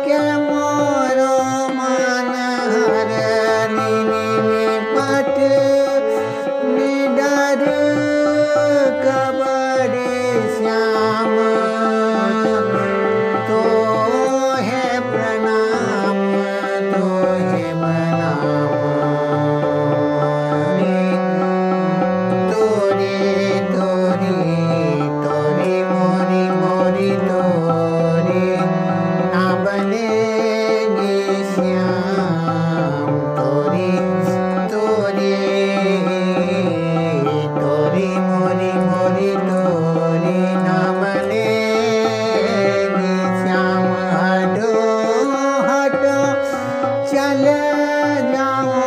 के मोरो मन हरनी निपट निडर कबरे श्याम तो है प्रणाम तो है प्रणाम तोरी तोरी तोरी मोरी मोरी तोरी ना बनेगी श्याम तोरी तोरी तोरी मोरी मोरी तोरी ना बनेगी श्याम हटो हटो चल जाओ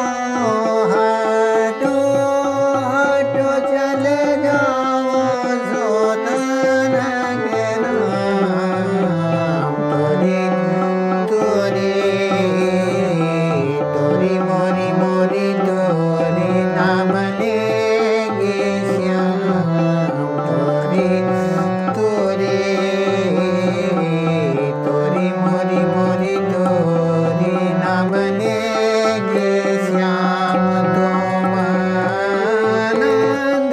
हटो हटो चल जाओ सोतन के नाम तोरी तोरी तोरी मोरी मोरी तोरी ना बनेगी श्याम तोरी तोरी तोरी मोरी मोरी तोरी ना बनेगी श्याम तुम नंद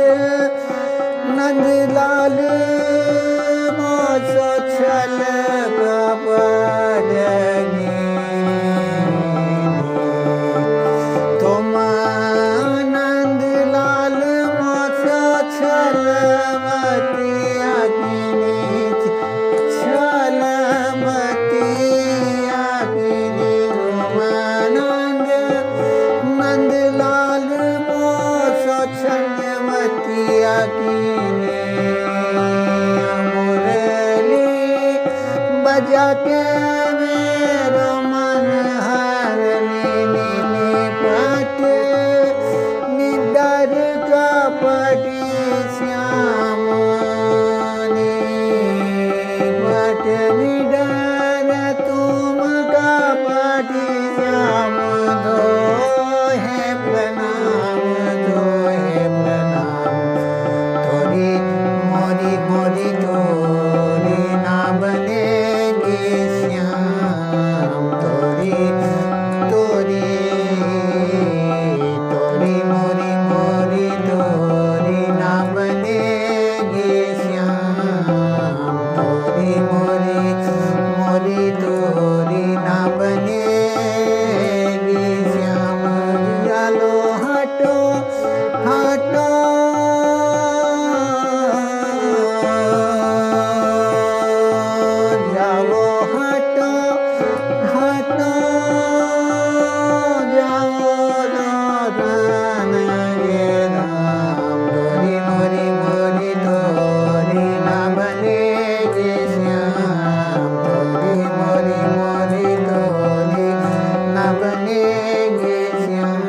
नंदलाल मोसो छल कपड़नी तुम नंदलाल मोसो छल मतिया छल मतिया तुम नंदलाल मोसो छल मतिया मुरली बजा के मेरो मन हरनी निपट निडर कपटी श्याम निपट निडर तुम कपटी श्याम दो है प्रणाम दो है प्रणाम तोरी मोरी मोरी तोरी ना बनेगी श्याम तोरी तोरी तोरी मोरी मोरी तोरी ना बनेगी श्याम तोरी मोरी मोरी तोरी ना बनेगी श्याम चलो हटो हटो जाओ हटो हटो जाओ रोदन गे राम तोरी मोरी मोरी तोरी ना बनेगी श्याम तोरी मोरी मोरी तोरी ना बनेगी श्याम